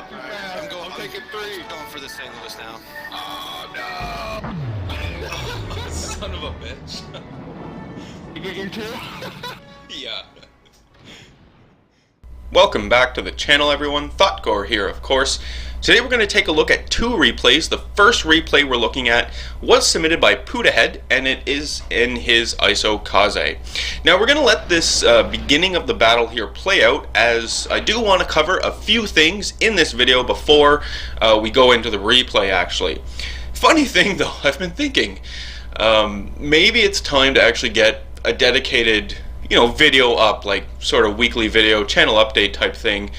too fast. I'm taking 3. Going for the St. Louis now. Oh no! Son of a bitch. You get your 2? Yeah. Welcome back to the channel, everyone. Thotgor here, of course. Today we're going to take a look at 2 replays. The first replay we're looking at was submitted by Puddahead, and it is in his Isokaze. Now we're going to let this beginning of the battle here play out, as I do want to cover a few things in this video before we go into the replay, actually. Funny thing though, I've been thinking, maybe it's time to actually get a dedicated video up, like sort of weekly video, channel update type thing.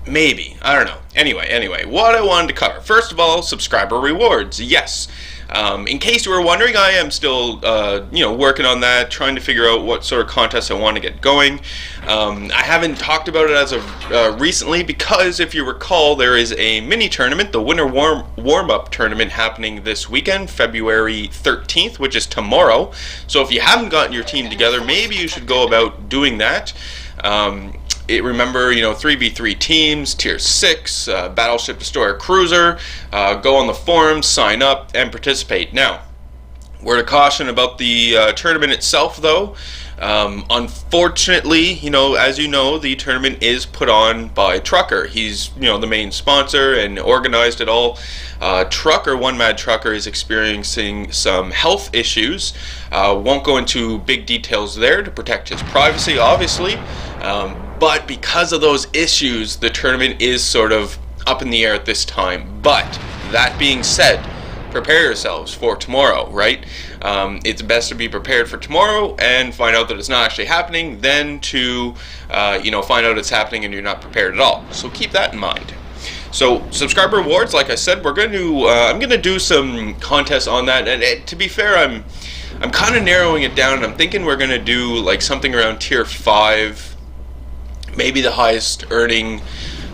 Maybe, I don't know. Anyway, what I wanted to cover. First of all, subscriber rewards. Yes. In case you were wondering, I am still, working on that, trying to figure out what sort of contests I want to get going. I haven't talked about it as of recently because, if you recall, there is a mini tournament, the Winter Warm-Up Tournament, happening this weekend, February 13th, which is tomorrow. So if you haven't gotten your team together, maybe you should go about doing that. Remember, 3v3 teams, tier 6, battleship, destroyer, cruiser. Go on the forums, sign up, and participate. Now, word of caution about the tournament itself, though. Unfortunately, as you know, the tournament is put on by Trucker. He's, the main sponsor and organized it all. Trucker, One Mad Trucker, is experiencing some health issues. Won't go into big details there to protect his privacy, obviously. But because of those issues, the tournament is sort of up in the air at this time. But that being said, prepare yourselves for tomorrow, right? It's best to be prepared for tomorrow and find out that it's not actually happening than to, find out it's happening and you're not prepared at all. So keep that in mind. So subscriber rewards, like I said, we're going to, I'm going to do some contests on that. And to be fair, I'm kind of narrowing it down. I'm thinking we're going to do like something around tier 5. Maybe the highest earning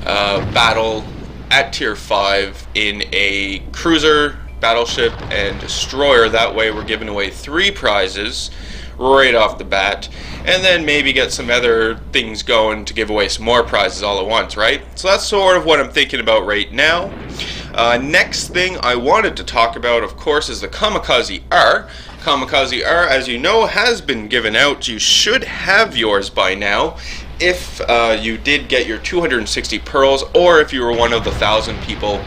battle at tier 5 in a cruiser, battleship, and destroyer. That way we're giving away 3 prizes right off the bat, and then maybe get some other things going to give away some more prizes all at once, right? So that's sort of what I'm thinking about right now. Next thing I wanted to talk about, of course, is the Kamikaze R. Kamikaze R, as you know, has been given out. You should have yours by now if you did get your 260 pearls, or if you were one of the 1,000 people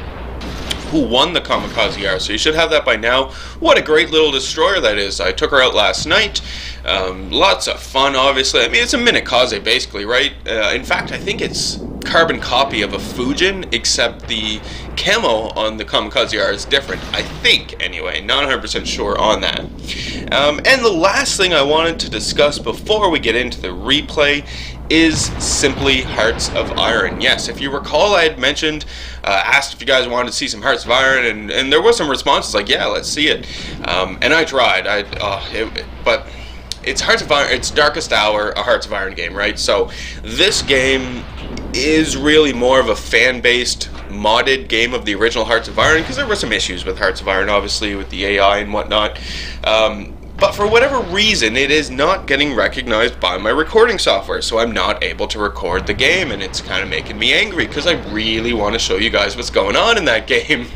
who won the Kamikaze R. So you should have that by now. What a great little destroyer that is. I took her out last night. Lots of fun, obviously. I mean, it's a Minikaze, basically, right? In fact, I think it's carbon copy of a Fujin, except the camo on the Kamikaze R is different. I think, anyway. Not 100% sure on that. And the last thing I wanted to discuss before we get into the replay is simply Hearts of Iron. Yes, if you recall, I had mentioned, asked if you guys wanted to see some Hearts of Iron, and there was some responses like, yeah, let's see it. And I tried, but it's Hearts of Iron, it's Darkest Hour, a Hearts of Iron game, right? So this game is really more of a fan-based, modded game of the original Hearts of Iron, because there were some issues with Hearts of Iron, obviously, with the AI and whatnot. But for whatever reason, it is not getting recognized by my recording software, so I'm not able to record the game, and it's kind of making me angry, because I really want to show you guys what's going on in that game.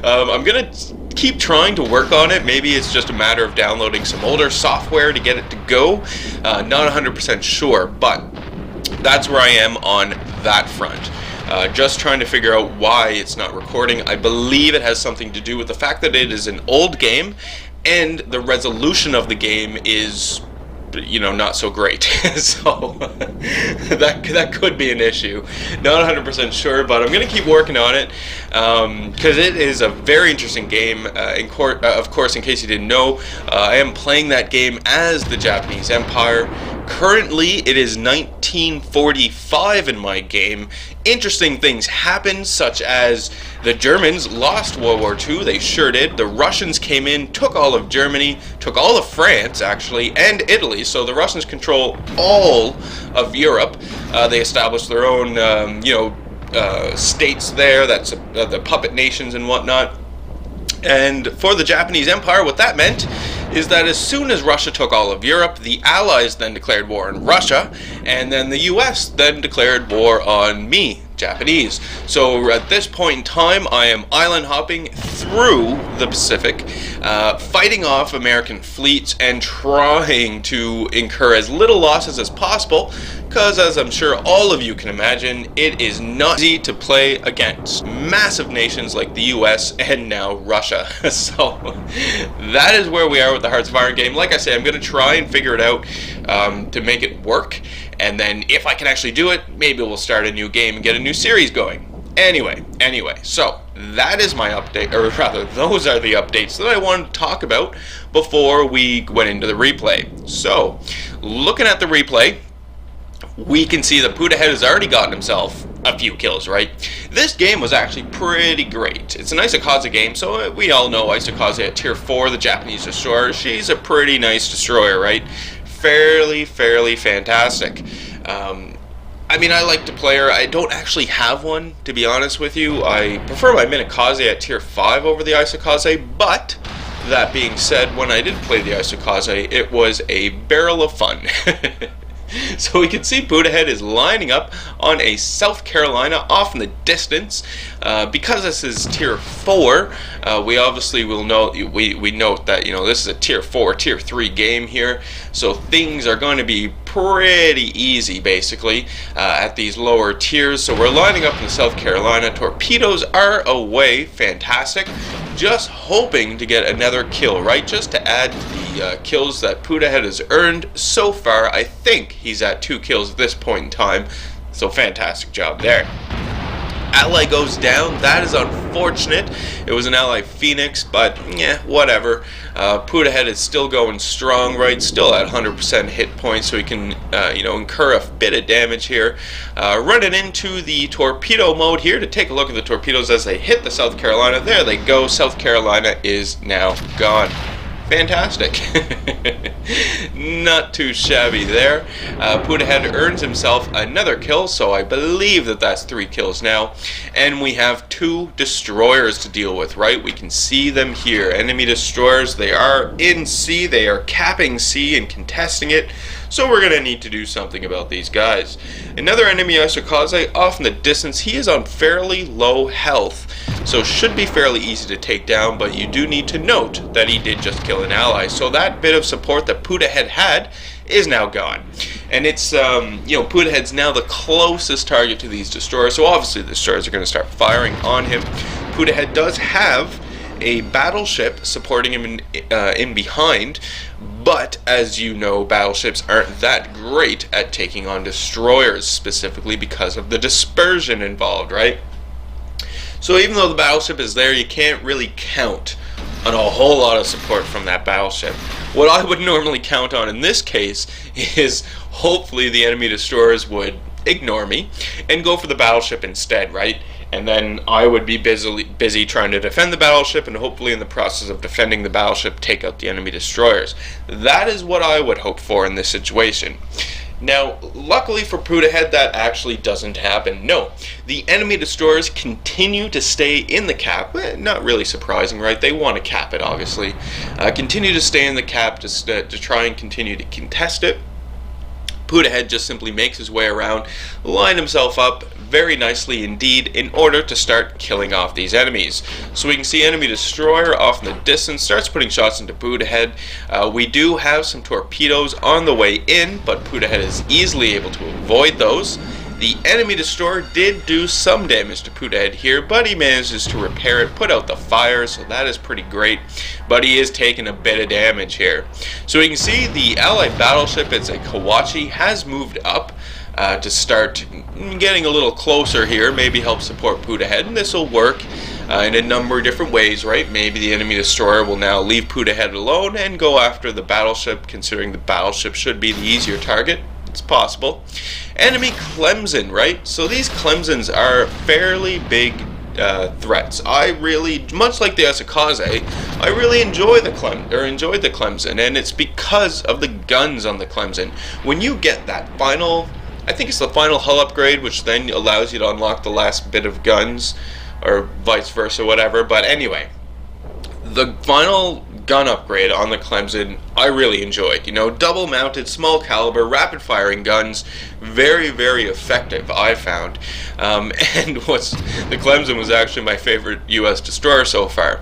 I'm going to keep trying to work on it. Maybe it's just a matter of downloading some older software to get it to go. Not 100% sure, but that's where I am on that front. Just trying to figure out why it's not recording. I believe it has something to do with the fact that it is an old game, and the resolution of the game is, not so great. So that could be an issue. Not 100% sure, but I'm going to keep working on it, because it is a very interesting game. Of course, in case you didn't know, I am playing that game as the Japanese Empire. Currently, it is 1945 in my game. Interesting things happen, such as the Germans lost World War II, they sure did. The Russians came in, took all of Germany, took all of France, actually, and Italy, so the Russians control all of Europe. They established their own, states there, that's the puppet nations and whatnot. And for the Japanese Empire, what that meant is that as soon as Russia took all of Europe, the Allies then declared war on Russia, and then the US then declared war on me, Japanese. So at this point in time, I am island hopping through the Pacific, fighting off American fleets and trying to incur as little losses as possible, because as I'm sure all of you can imagine, it is not easy to play against massive nations like the US and now Russia. So that is where we are with the Hearts of Iron game. Like I say, I'm going to try and figure it out to make it work, and then if I can actually do it, maybe we'll start a new game and get a new series going. Anyway, so that is my update, or rather, those are the updates that I wanted to talk about before we went into the replay. So, looking at the replay, we can see that Puddahead has already gotten himself a few kills, right? This game was actually pretty great. It's an Isokaze game, so we all know Isokaze at tier 4, the Japanese destroyer. She's a pretty nice destroyer, right? Fairly fantastic. I mean, I like to play her. I don't actually have one, to be honest with you. I prefer my Minakaze at tier 5 over the Isokaze, but that being said, when I did play the Isokaze, it was a barrel of fun. So we can see Puddahead is lining up on a South Carolina off in the distance. Because this is tier 4, we obviously will note, we note that, you know, this is a tier 4, tier 3 game here. So things are going to be pretty easy, basically, at these lower tiers. So we're lining up in South Carolina. Torpedoes are away. Fantastic. Just hoping to get another kill, right? Just to add to the kills that Puddahead has earned so far. I think he's at 2 kills at this point in time. So fantastic job there. Ally goes down. That is unfortunate. It was an ally Phoenix, but yeah, whatever. Puddahead is still going strong, right? Still at 100% hit points, so he can, you know, incur a bit of damage here. Running into the torpedo mode here to take a look at the torpedoes as they hit the South Carolina. There they go. South Carolina is now gone. Fantastic. Not too shabby there. Puddahead earns himself another kill, so I believe that that's 3 kills now. And we have 2 destroyers to deal with, right? We can see them here. Enemy destroyers, they are in C, they are capping C and contesting it. So we're going to need to do something about these guys. Another enemy Isokaze off in the distance. He is on fairly low health, so should be fairly easy to take down, but you do need to note that he did just kill an ally. So that bit of support that Puddahead had is now gone. And it's, you know, Puddahead's now the closest target to these destroyers, so obviously the destroyers are going to start firing on him. Puddahead does have a battleship supporting him in behind, but as you know, battleships aren't that great at taking on destroyers, specifically because of the dispersion involved, right? So even though the battleship is there, you can't really count on a whole lot of support from that battleship. What I would normally count on in this case is hopefully the enemy destroyers would ignore me and go for the battleship instead, right? And then I would be busy trying to defend the battleship, and hopefully in the process of defending the battleship, take out the enemy destroyers. That is what I would hope for in this situation. Now, luckily for Puddahead, that actually doesn't happen. No, the enemy destroyers continue to stay in the cap. Not really surprising, right? They want to cap it, obviously. Continue to stay in the cap to try and continue to contest it. Puddahead just simply makes his way around, line himself up very nicely indeed in order to start killing off these enemies. So we can see enemy destroyer off in the distance starts putting shots into Puddahead. We do have some torpedoes on the way in, but Puddahead is easily able to avoid those. The enemy destroyer did do some damage to Puddahead here, but he manages to repair it, put out the fire, so that is pretty great. But he is taking a bit of damage here. So we can see the allied battleship, it's a Kawachi, has moved up to start getting a little closer here, maybe help support Puddahead, and this will work in a number of different ways, right? Maybe the enemy destroyer will now leave Puddahead alone and go after the battleship, considering the battleship should be the easier target. It's possible. Enemy Clemson, right? So these Clemsons are fairly big threats. I really, much like the Isokaze, I really enjoyed the Clemson, and it's because of the guns on the Clemson. When you get that final, I think it's the final hull upgrade, which then allows you to unlock the last bit of guns, or vice versa, whatever. But anyway, the final gun upgrade on the Clemson I really enjoyed. You know, double mounted, small caliber, rapid firing guns, very, very effective, I found. And the Clemson was actually my favorite U.S. destroyer so far.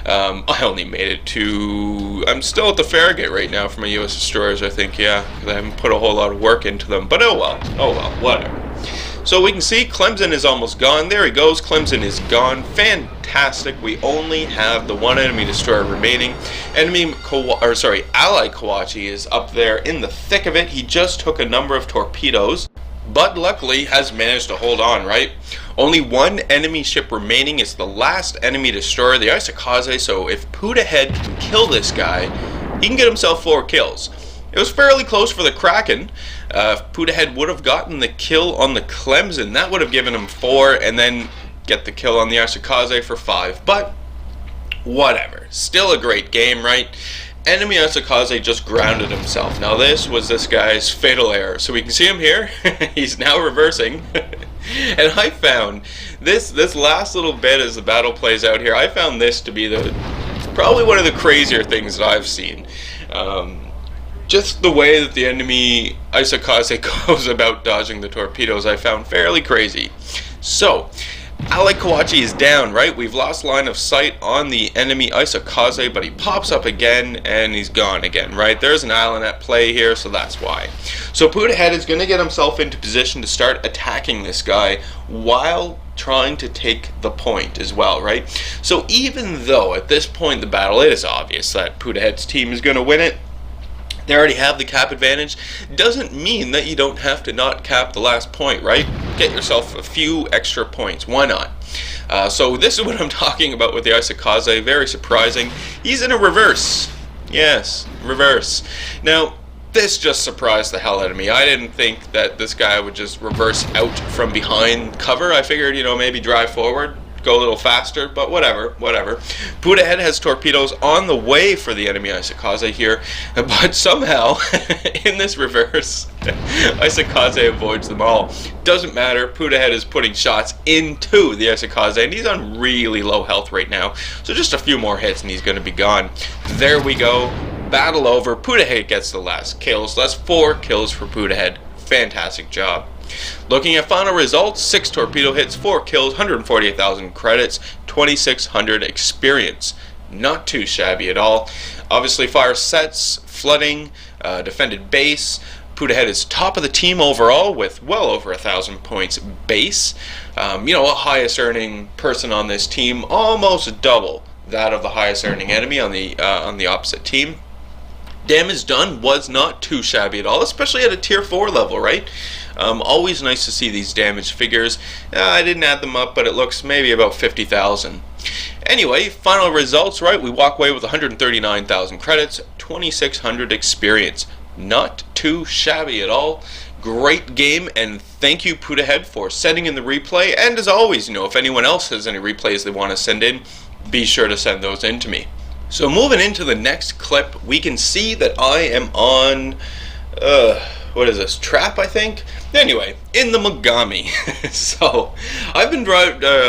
I only made it to, I'm still at the Farragut right now for my U.S. destroyers, I think, yeah, because I haven't put a whole lot of work into them, but oh well, whatever. So we can see Clemson is almost gone. There he goes. Clemson is gone. Fantastic. We only have the one enemy destroyer remaining. Ally Kawachi is up there in the thick of it. He just took a number of torpedoes, but luckily has managed to hold on, right? Only one enemy ship remaining. It's the last enemy destroyer, the Isokaze. So if Puddahead can kill this guy, he can get himself 4 kills. It was fairly close for the Kraken. If Puddahead would have gotten the kill on the Clemson, that would have given him 4, and then get the kill on the Isokaze for 5. But whatever. Still a great game, right? Enemy Isokaze just grounded himself. Now this was this guy's fatal error. So we can see him here. He's now reversing. And I found this last little bit as the battle plays out here, I found this to be probably one of the crazier things that I've seen. Just the way that the enemy Isokaze goes about dodging the torpedoes, I found fairly crazy. So, Ally Kawachi is down, right? We've lost line of sight on the enemy Isokaze, but he pops up again, and he's gone again, right? There's an island at play here, so that's why. So Puddahead is going to get himself into position to start attacking this guy while trying to take the point as well, right? So even though at this point in the battle it is obvious that Puddahead's team is going to win it, they already have the cap advantage, doesn't mean that you don't have to not cap the last point, right? Get yourself a few extra points. Why not? So this is what I'm talking about with the Isokaze. Very surprising. He's in a reverse. Yes, reverse. Now, this just surprised the hell out of me. I didn't think that this guy would just reverse out from behind cover. I figured, you know, maybe drive forward, go a little faster, but whatever. Puddahead has torpedoes on the way for the enemy Isokaze here, but somehow, in this reverse, Isokaze avoids them all. Doesn't matter, Puddahead is putting shots into the Isokaze, and he's on really low health right now, so just a few more hits and he's going to be gone. There we go, battle over. Puddahead gets the last kills. That's 4 kills for Puddahead. Fantastic job. Looking at final results, 6 torpedo hits, 4 kills, 148,000 credits, 2,600 experience. Not too shabby at all. Obviously fire sets, flooding, defended base. Puddahead is top of the team overall with well over 1,000 points base. You know, a highest earning person on this team, almost double that of the highest earning enemy on the opposite team. Damage done was not too shabby at all, especially at a tier 4 level, right? Always nice to see these damage figures. I didn't add them up, but it looks maybe about 50,000. Anyway, final results, right? We walk away with 139,000 credits, 2,600 experience. Not too shabby at all. Great game, and thank you, Puddahead, for sending in the replay. And as always, you know, if anyone else has any replays they want to send in, be sure to send those in to me. So moving into the next clip, we can see that I am on, what is this, Trap, I think? Anyway, in the Mogami. So, I've been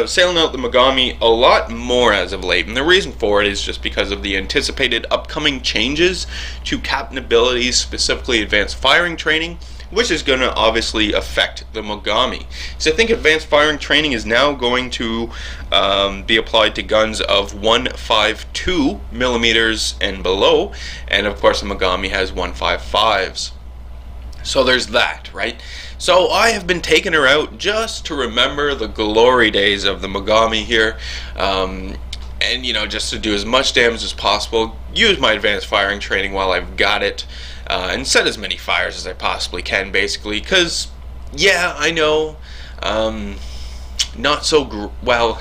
sailing out the Mogami a lot more as of late, and the reason for it is just because of the anticipated upcoming changes to captain abilities, specifically advanced firing training, which is going to obviously affect the Mogami. So I think advanced firing training is now going to be applied to guns of 152 millimeters and below, and of course the Mogami has 155s. So there's that, right? So I have been taking her out just to remember the glory days of the Mogami here, and you know, just to do as much damage as possible, use my advanced firing training while I've got it, and set as many fires as I possibly can, basically, because, yeah, I know, not so, well,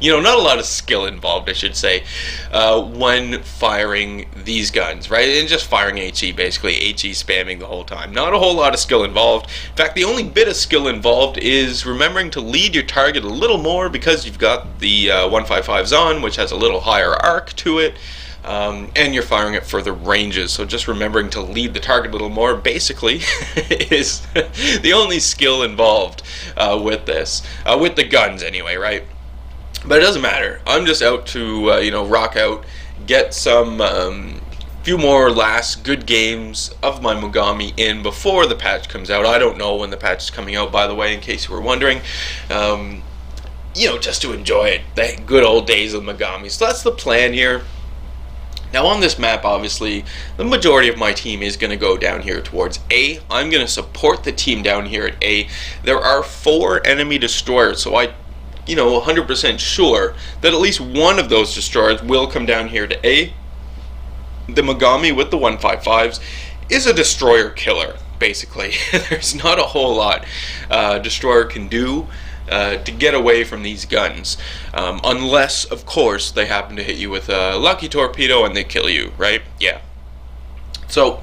you know, not a lot of skill involved, I should say, when firing these guns, right, and just firing HE, basically, HE spamming the whole time. Not a whole lot of skill involved. In fact, the only bit of skill involved is remembering to lead your target a little more, because you've got the 155s on, which has a little higher arc to it, and you're firing at further ranges, so just remembering to lead the target a little more, basically, is the only skill involved with this, with the guns anyway, right? But it doesn't matter. I'm just out to, you know, rock out get some few more last good games of my Mogami in before the patch comes out. I don't know when the patch is coming out, by the way, in case you were wondering. Just to enjoy it, the good old days of Mogami. So that's the plan here. Now on this map, obviously, the majority of my team is going to go down here towards A. I'm going to support the team down here at A. There are 4 enemy destroyers, so I 100% sure that at least one of those destroyers will come down here to A. The Mogami with the 155s is a destroyer killer, basically. There's not a whole lot destroyer can do to get away from these guns, unless, of course, they happen to hit you with a lucky torpedo and they kill you, right? Yeah. So,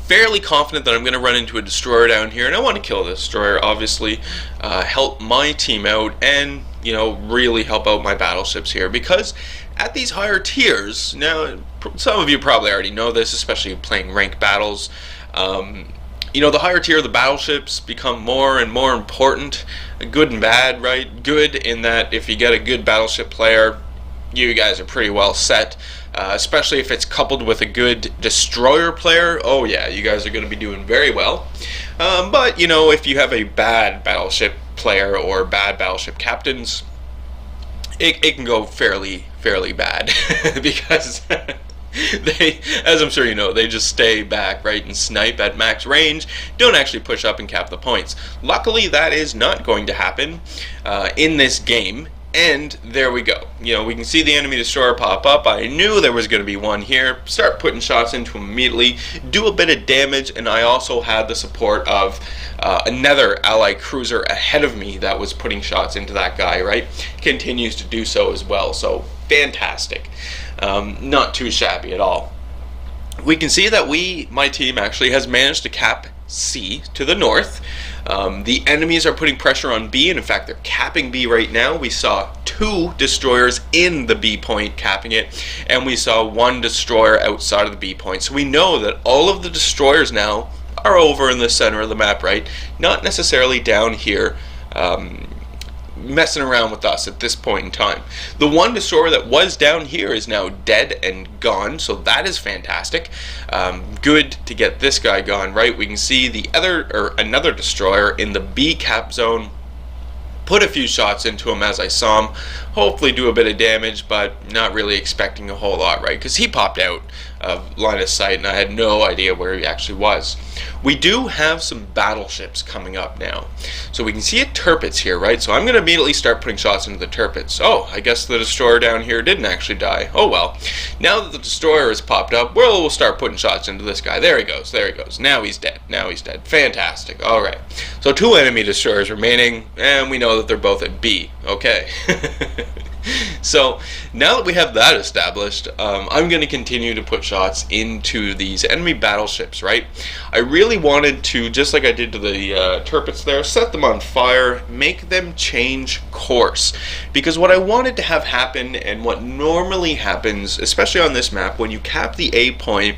fairly confident that I'm going to run into a destroyer down here, and I want to kill the destroyer, obviously, help my team out, and really help out my battleships here, because at these higher tiers, now some of you probably already know this, especially playing ranked battles, the higher tier of the battleships become more and more important, good and bad, right? Good in that if you get a good battleship player, you guys are pretty well set, especially if it's coupled with a good destroyer player. Oh yeah, you guys are going to be doing very well. But if you have a bad battleship player or bad battleship captains, it can go fairly bad because they, as I'm sure you know, they just stay back, right, and snipe at max range, don't actually push up and cap the points. Luckily, that is not going to happen in this game. And there we go. We can see the enemy destroyer pop up. I knew there was going to be one here. Start putting shots into him immediately. Do a bit of damage, and I also had the support of another ally cruiser ahead of me that was putting shots into that guy, right? Continues to do so as well. So, fantastic. Not too shabby at all. We can see that my team actually has managed to cap C to the north. The enemies are putting pressure on B, and in fact they're capping B right now. We saw 2 destroyers in the B point capping it, and we saw 1 destroyer outside of the B point. So we know that all of the destroyers now are over in the center of the map, right? Not necessarily down here messing around with us at this point in time. The 1 destroyer that was down here is now dead and gone, so that is fantastic. Good to get this guy gone, right? We can see another destroyer in the B cap zone. Put a few shots into him as I saw him. Hopefully do a bit of damage, but not really expecting a whole lot, right? Because he popped out of line of sight and I had no idea where he actually was. We do have some battleships coming up now. So we can see a Tirpitz here, right? So I'm going to immediately start putting shots into the Tirpitz. Oh, I guess the destroyer down here didn't actually die. Oh well. Now that the destroyer has popped up, we'll start putting shots into this guy. There he goes, there he goes. Now he's dead, now he's dead. Fantastic, alright. So 2 enemy destroyers remaining, and we know that they're both at B. Okay. So now that we have that established, I'm going to continue to put shots into these enemy battleships, right? I really wanted to, just like I did to the Tirpitz there, set them on fire, make them change course. Because what I wanted to have happen, and what normally happens, especially on this map, when you cap the A point,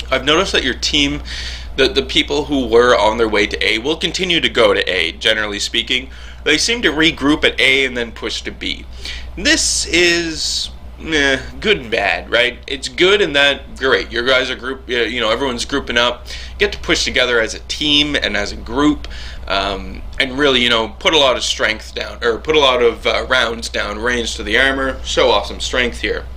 I've noticed that your team, the people who were on their way to A, will continue to go to A, generally speaking. They seem to regroup at A and then push to B. This is good and bad, right? It's good in that, great, your guys are everyone's grouping up, get to push together as a team and as a group, and really, put a lot of strength down, or put a lot of rounds down range to the armor, show off some strength here.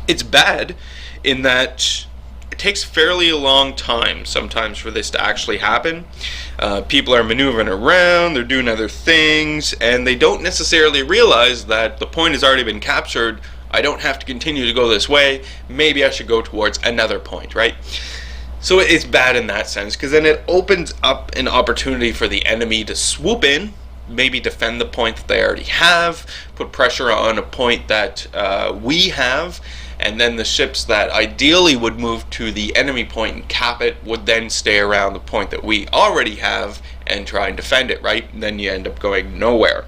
It's bad in that it takes fairly a long time sometimes for this to actually happen. People are maneuvering around, they're doing other things, and they don't necessarily realize that the point has already been captured. I don't have to continue to go this way. Maybe I should go towards another point, right? So it's bad in that sense, because then it opens up an opportunity for the enemy to swoop in, maybe defend the point that they already have, put pressure on a point that we have, and then the ships that ideally would move to the enemy point and cap it would then stay around the point that we already have and try and defend it, right? And then you end up going nowhere.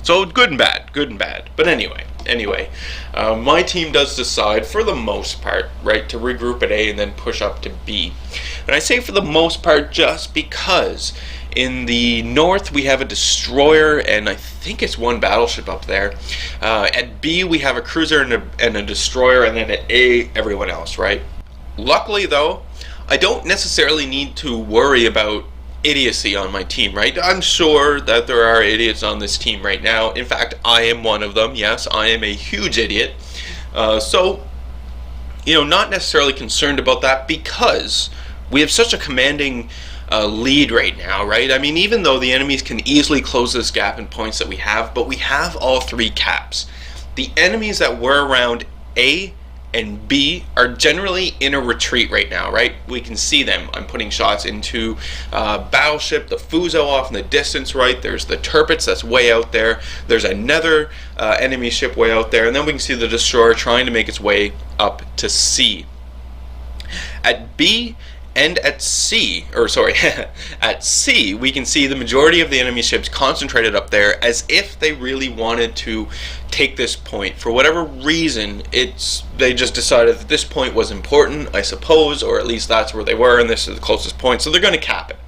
So good and bad, good and bad. But anyway, my team does decide, for the most part, right, to regroup at A and then push up to B. And I say for the most part just because In the north, we have a destroyer, and I think it's one battleship up there. At B, we have a cruiser and a destroyer, and then at A, everyone else, right? Luckily, though, I don't necessarily need to worry about idiocy on my team, right? I'm sure that there are idiots on this team right now. In fact, I am one of them. Yes, I am a huge idiot. So, not necessarily concerned about that because we have such a commanding lead right now, right? I mean, even though the enemies can easily close this gap in points that we have, but we have all 3 caps. The enemies that were around A and B are generally in a retreat right now, right? We can see them. I'm putting shots into battleship, the Fuso off in the distance, right? There's the Tirpitz that's way out there. There's another enemy ship way out there, and then we can see the destroyer trying to make its way up to C. At B and at C, at C, we can see the majority of the enemy ships concentrated up there as if they really wanted to take this point. For whatever reason, they just decided that this point was important, I suppose, or at least that's where they were, and this is the closest point, so they're going to cap it.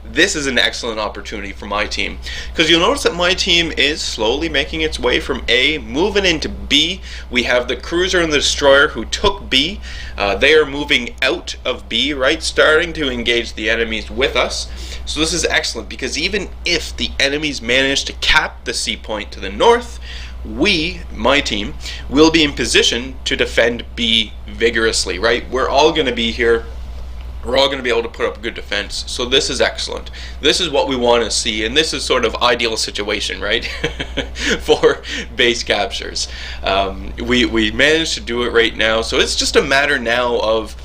This is an excellent opportunity for my team, because you'll notice that my team is slowly making its way from A, moving into B. We have the cruiser and the destroyer who took B. They are moving out of B, right, starting to engage the enemies with us. So this is excellent, because even if the enemies manage to cap the C point to the north, we, my team, will be in position to defend B vigorously, right? We're all going to be here. We're all going to be able to put up a good defense. So this is excellent. This is what we want to see, and this is sort of ideal situation, right? For base captures. We managed to do it right now, so it's just a matter now of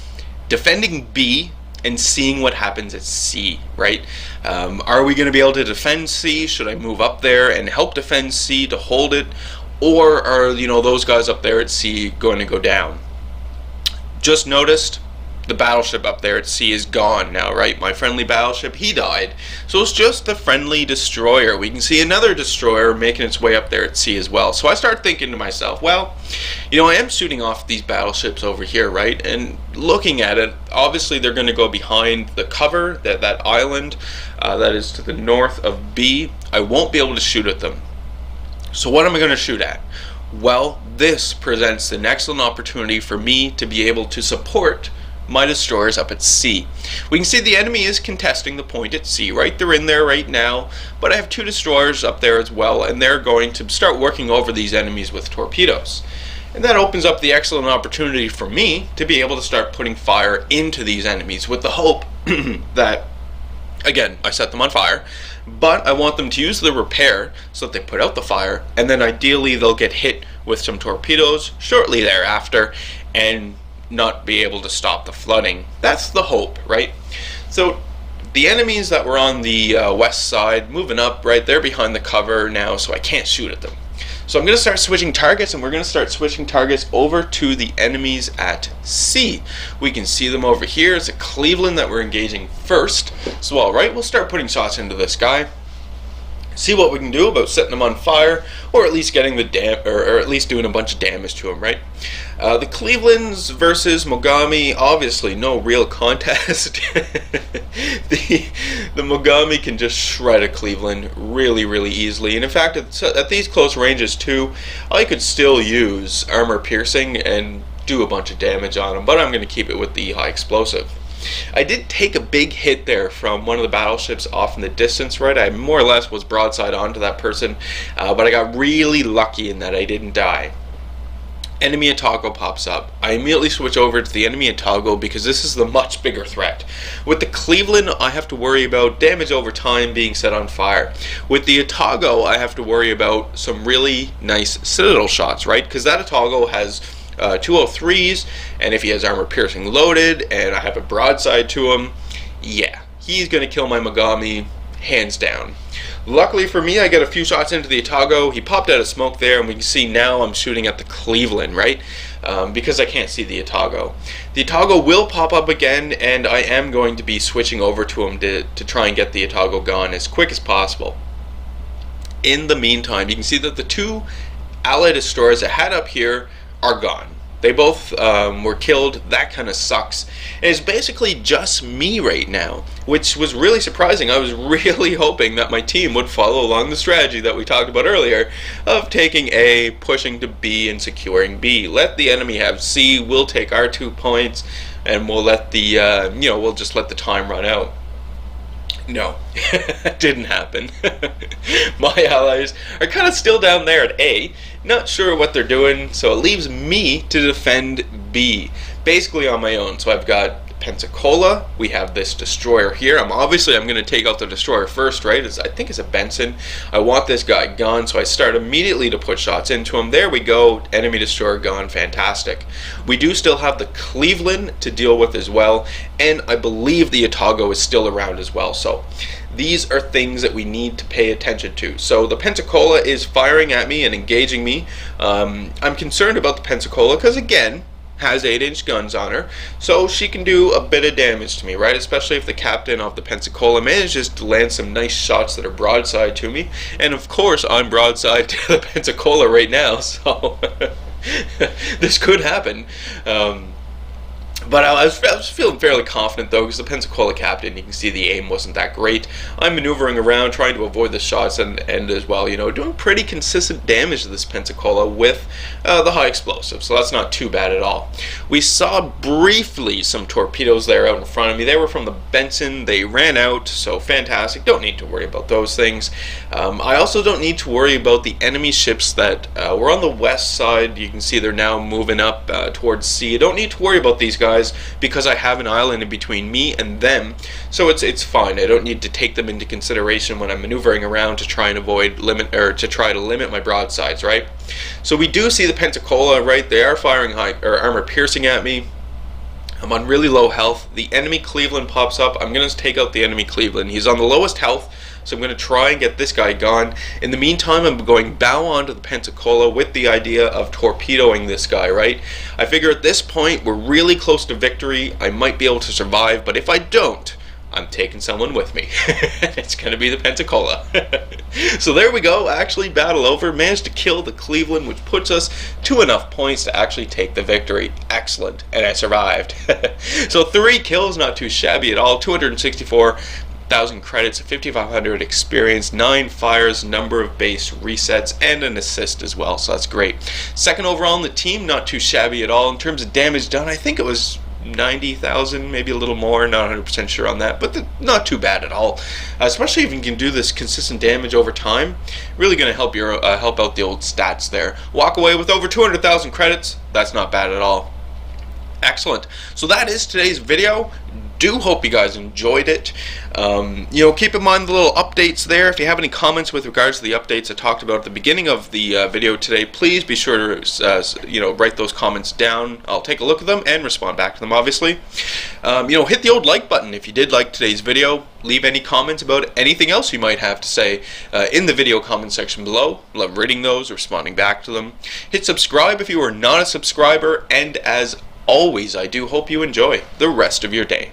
defending B and seeing what happens at C, right? Are we going to be able to defend C? Should I move up there and help defend C to hold it? Or are, those guys up there at C going to go down? Just noticed the battleship up there at sea is gone now, right? My friendly battleship, he died. So it's just the friendly destroyer. We can see another destroyer making its way up there at sea as well. So I start thinking to myself, well, I am shooting off these battleships over here, right? And looking at it, obviously they're going to go behind the cover, that island that is to the north of B. I won't be able to shoot at them. So what am I going to shoot at? Well, this presents an excellent opportunity for me to be able to support my destroyers up at C. We can see the enemy is contesting the point at C, right? They're in there right now, but I have 2 destroyers up there as well, and they're going to start working over these enemies with torpedoes. And that opens up the excellent opportunity for me to be able to start putting fire into these enemies with the hope that, again, I set them on fire, but I want them to use the repair so that they put out the fire, and then ideally they'll get hit with some torpedoes shortly thereafter, and not be able to stop the flooding. That's the hope, right? So the enemies that were on the west side moving up, right, they're behind the cover now, so I can't shoot at them. So I'm going to start switching targets, and we're going to start switching targets over to the enemies at C. We can see them over here. It's a Cleveland that we're engaging first. So all right, we'll start putting shots into this guy. See what we can do about setting them on fire, or at least getting the or at least doing a bunch of damage to them, right? The Clevelands versus Mogami, obviously no real contest. the Mogami can just shred a Cleveland really, really easily, and in fact, at these close ranges too, I could still use armor piercing and do a bunch of damage on them, but I'm going to keep it with the high explosive. I did take a big hit there from one of the battleships off in the distance, right? I more or less was broadside onto that person, but I got really lucky in that I didn't die. Enemy Otago pops up. I immediately switch over to the enemy Otago because this is the much bigger threat. With the Cleveland, I have to worry about damage over time being set on fire. With the Otago, I have to worry about some really nice citadel shots, right? Because that Otago has 203s, and if he has armor piercing loaded and I have a broadside to him, yeah, he's gonna kill my Mogami hands down. Luckily for me, I get a few shots into the Otago. He popped out of smoke there, and we can see now I'm shooting at the Cleveland, right? Because I can't see the Otago. The Otago will pop up again, and I am going to be switching over to him to try and get the Otago gone as quick as possible. In the meantime, you can see that the 2 allied destroyers I had up here are gone. They both were killed. That kind of sucks. And it's basically just me right now, which was really surprising. I was really hoping that my team would follow along the strategy that we talked about earlier of taking A, pushing to B, and securing B. Let the enemy have C. We'll take our 2 points, and we'll let the we'll just let the time run out. No, it didn't happen. My allies are kind of still down there at A, not sure what they're doing, so it leaves me to defend B, basically on my own. So I've got Pensacola, we have this destroyer here. I'm going to take out the destroyer first, right? I think it's a Benson. I want this guy gone, so I start immediately to put shots into him. There we go, enemy destroyer gone, fantastic. We do still have the Cleveland to deal with as well, and I believe the Thotgor is still around as well, so these are things that we need to pay attention to. So the Pensacola is firing at me and engaging me. I'm concerned about the Pensacola because, again, has 8-inch guns on her, so she can do a bit of damage to me, right? Especially if the captain of the Pensacola manages to land some nice shots that are broadside to me. And of course, I'm broadside to the Pensacola right now, so this could happen. But I was feeling fairly confident, though, because the Pensacola captain, you can see the aim wasn't that great. I'm maneuvering around, trying to avoid the shots, and as well, doing pretty consistent damage to this Pensacola with the high explosive, so that's not too bad at all. We saw briefly some torpedoes there out in front of me. They were from the Benson. They ran out, so fantastic. Don't need to worry about those things. I also don't need to worry about the enemy ships that were on the west side. You can see they're now moving up towards sea. I don't need to worry about these guys because I have an island in between me and them, so it's fine. I don't need to take them into consideration when I'm maneuvering around to try and try to limit my broadsides, right? So we do see the Pensacola, right? They are firing armor piercing at me. I'm on really low health. The enemy Cleveland pops up. I'm going to take out the enemy Cleveland. He's on the lowest health, so I'm going to try and get this guy gone. In the meantime, I'm going bow onto the Pensacola with the idea of torpedoing this guy, right? I figure at this point, we're really close to victory. I might be able to survive, but if I don't, I'm taking someone with me. It's going to be the Pensacola. So there we go. Actually, battle over. Managed to kill the Cleveland, which puts us to enough points to actually take the victory. Excellent. And I survived. So 3 kills, not too shabby at all. 264,000 credits, 5,500 experience, 9 fires, number of base resets, and an assist as well. So that's great. Second overall in the team, not too shabby at all. In terms of damage done, I think it was 90,000, maybe a little more, not 100% sure on that, but not too bad at all. Especially if you can do this consistent damage over time, really going to help help out the old stats there. Walk away with over 200,000 credits. That's not bad at all. Excellent. So that is today's video. Do hope you guys enjoyed it. Keep in mind the little updates there. If you have any comments with regards to the updates I talked about at the beginning of the video today, please be sure to write those comments down. I'll take a look at them and respond back to them, obviously. Hit the old like button if you did like today's video. Leave any comments about anything else you might have to say in the video comment section below. Love reading those, responding back to them. Hit subscribe if you are not a subscriber, and as always, I do hope you enjoy the rest of your day.